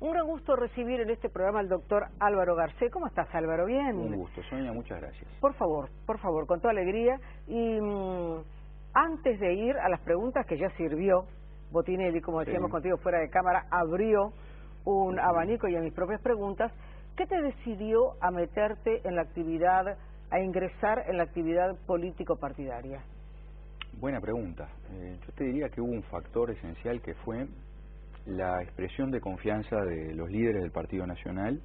Un gran gusto recibir en este programa al doctor Álvaro Garcés. ¿Cómo estás, Álvaro? ¿Bien? Un gusto, Sonia, muchas gracias. Por favor, con toda alegría. Y antes de ir a las preguntas que ya sirvió, Botinelli, como decíamos contigo fuera de cámara, abrió un abanico y a mis propias preguntas, ¿qué te decidió a meterte en la actividad, a ingresar en la actividad político-partidaria? Buena pregunta. Yo te diría que hubo un factor esencial que fue la expresión de confianza de los líderes del Partido Nacional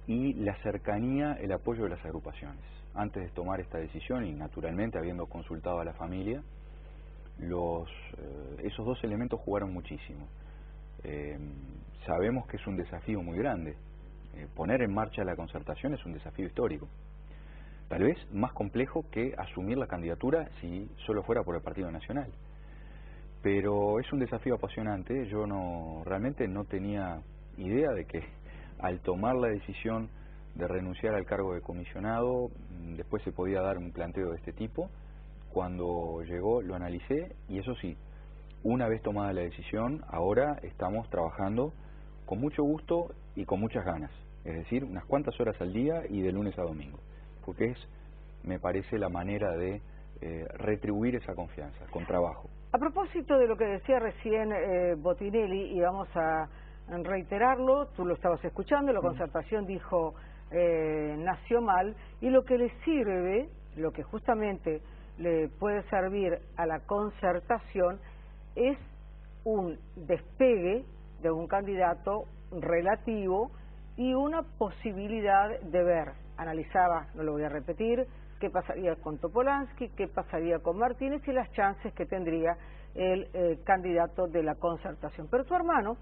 y la cercanía, el apoyo de las agrupaciones. Antes de tomar esta decisión y naturalmente habiendo consultado a la familia, esos dos elementos jugaron muchísimo. Sabemos que es un desafío muy grande. Poner en marcha la concertación es un desafío histórico. Tal vez más complejo que asumir la candidatura si solo fuera por el Partido Nacional. Pero es un desafío apasionante. Yo realmente no tenía idea de que al tomar la decisión de renunciar al cargo de comisionado, después se podía dar un planteo de este tipo. Cuando llegó lo analicé y eso sí, una vez tomada la decisión, ahora estamos trabajando con mucho gusto y con muchas ganas. Es decir, unas cuantas horas al día y de lunes a domingo. Porque me parece, la manera de retribuir esa confianza, con trabajo. A propósito de lo que decía recién Botinelli, y vamos a reiterarlo, tú lo estabas escuchando, la concertación dijo nació mal, y lo que le sirve, lo que justamente le puede servir a la concertación es un despegue de un candidato relativo y una posibilidad de ver, analizaba, no lo voy a repetir, qué pasaría con Topolansky, qué pasaría con Martínez y las chances que tendría el candidato de la concertación. Pero tu hermano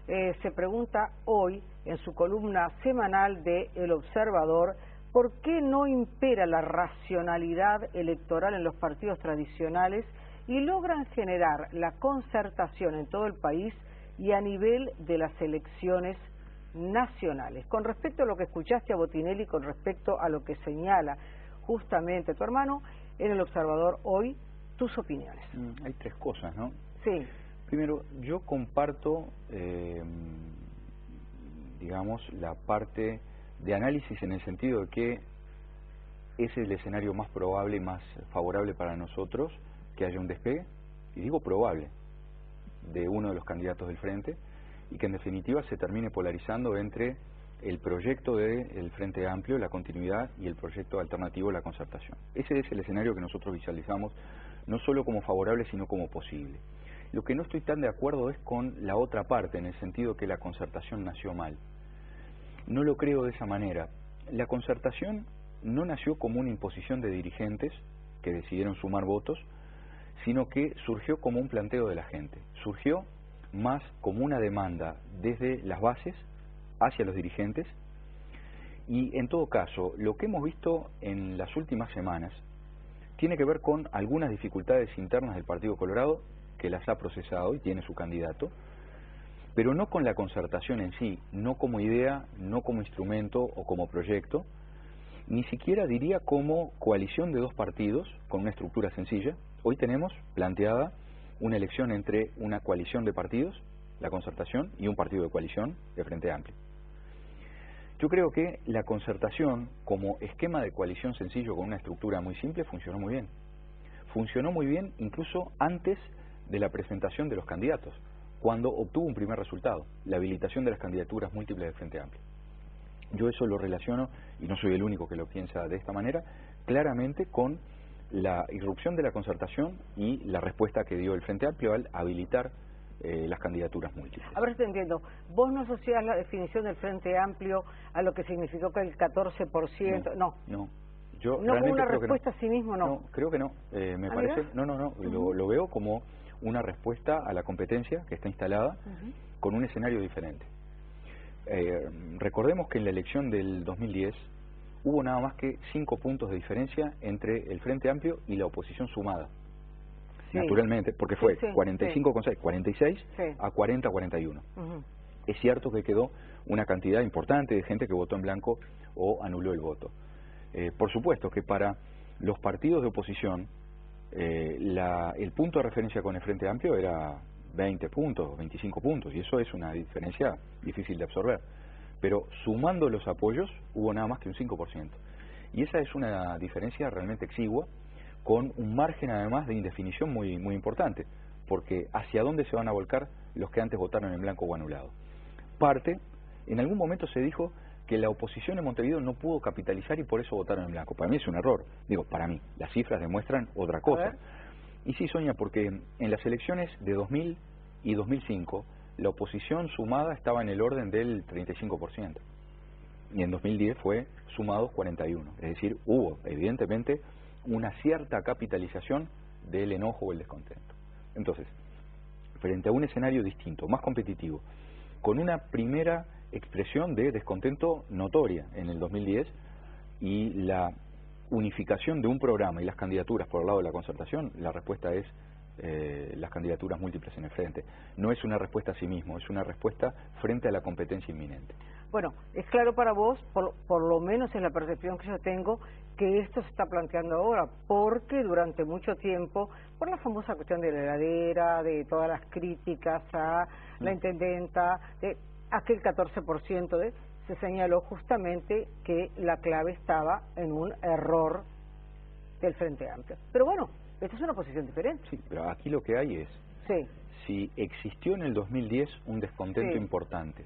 se pregunta hoy en su columna semanal de El Observador, ¿por qué no impera la racionalidad electoral en los partidos tradicionales y logran generar la concertación en todo el país y a nivel de las elecciones nacionales? Con respecto a lo que escuchaste a Botinelli, con respecto a lo que señala justamente tu hermano, en El Observador hoy, tus opiniones. Hay tres cosas, ¿no? Sí. Primero, yo comparto, digamos, la parte de análisis en el sentido de que es el escenario más probable y más favorable para nosotros que haya un despegue, y digo probable, de uno de los candidatos del Frente, y que en definitiva se termine polarizando entre el proyecto del Frente Amplio, la continuidad, y el proyecto alternativo, la concertación. Ese es el escenario que nosotros visualizamos, no solo como favorable, sino como posible. Lo que no estoy tan de acuerdo es con la otra parte, en el sentido que la concertación nació mal. No lo creo de esa manera. La concertación no nació como una imposición de dirigentes que decidieron sumar votos, sino que surgió como un planteo de la gente. Surgió más como una demanda desde las bases hacia los dirigentes, y en todo caso lo que hemos visto en las últimas semanas tiene que ver con algunas dificultades internas del Partido Colorado, que las ha procesado y tiene su candidato, pero no con la concertación en sí, no como idea, no como instrumento o como proyecto, ni siquiera diría como coalición de dos partidos con una estructura sencilla. Hoy tenemos planteada una elección entre una coalición de partidos, la concertación, y un partido de coalición, de Frente Amplio. Yo creo que la concertación, como esquema de coalición sencillo con una estructura muy simple, funcionó muy bien. Funcionó muy bien incluso antes de la presentación de los candidatos, cuando obtuvo un primer resultado, la habilitación de las candidaturas múltiples del Frente Amplio. Yo eso lo relaciono, y no soy el único que lo piensa de esta manera, claramente con la irrupción de la concertación y la respuesta que dio el Frente Amplio al habilitar las candidaturas múltiples. A ver si te entiendo. ¿Vos no asociás la definición del Frente Amplio a lo que significó que el 14%? No. Yo no como una creo respuesta que no. a sí mismo, no. No, creo que no. Me parece. Mira. No. Lo veo como una respuesta a la competencia que está instalada con un escenario diferente. Recordemos que en la elección del 2010 hubo nada más que 5 puntos de diferencia entre el Frente Amplio y la oposición sumada. Sí. Naturalmente, porque fue 45,6, 46 a 40, 41. Es cierto que quedó una cantidad importante de gente que votó en blanco o anuló el voto. Por supuesto que para los partidos de oposición el punto de referencia con el Frente Amplio era 20 puntos, 25 puntos, y eso es una diferencia difícil de absorber. Pero sumando los apoyos hubo nada más que un 5%. Y esa es una diferencia realmente exigua, con un margen además de indefinición muy importante, porque hacia dónde se van a volcar los que antes votaron en blanco o anulado. En algún momento se dijo que la oposición en Montevideo no pudo capitalizar y por eso votaron en blanco. Para mí es un error, digo, para mí, las cifras demuestran otra cosa. Y sí, Sonia, porque en las elecciones de 2000 y 2005, la oposición sumada estaba en el orden del 35%. Y en 2010 fue sumados 41%. Es decir, hubo, evidentemente, una cierta capitalización del enojo o el descontento. Entonces, frente a un escenario distinto, más competitivo, con una primera expresión de descontento notoria en el 2010 y la unificación de un programa y las candidaturas por el lado de la concertación, la respuesta es las candidaturas múltiples en el frente. No es una respuesta a sí mismo, es una respuesta frente a la competencia inminente. Bueno, es claro para vos, por lo menos en la percepción que yo tengo, que esto se está planteando ahora, porque durante mucho tiempo, por la famosa cuestión de la heladera, de todas las críticas a la intendenta, de aquel 14%, se señaló justamente que la clave estaba en un error del Frente Amplio. Pero bueno, esta es una posición diferente. Sí, pero aquí lo que hay es, si existió en el 2010 un descontento importante,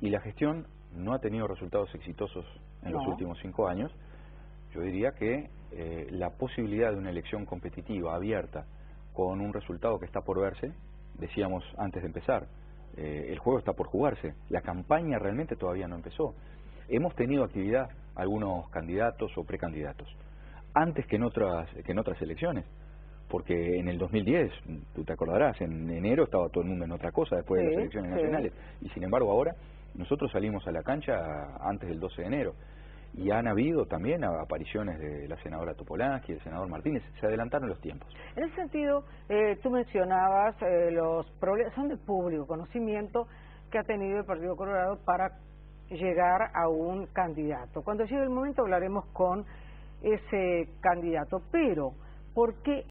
y la gestión no ha tenido resultados exitosos en los últimos 5 años, yo diría que la posibilidad de una elección competitiva, abierta, con un resultado que está por verse, decíamos antes de empezar, el juego está por jugarse, la campaña realmente todavía no empezó. Hemos tenido actividad algunos candidatos o precandidatos, antes que en otras elecciones, porque en el 2010, tú te acordarás, en enero estaba todo el mundo en otra cosa después de las elecciones nacionales, y sin embargo ahora nosotros salimos a la cancha antes del 12 de enero, y han habido también apariciones de la senadora Topolansky y del senador Martínez, se adelantaron los tiempos. En ese sentido, tú mencionabas los problemas, son de público conocimiento que ha tenido el Partido Colorado para llegar a un candidato. Cuando llegue el momento hablaremos con ese candidato, pero ¿por qué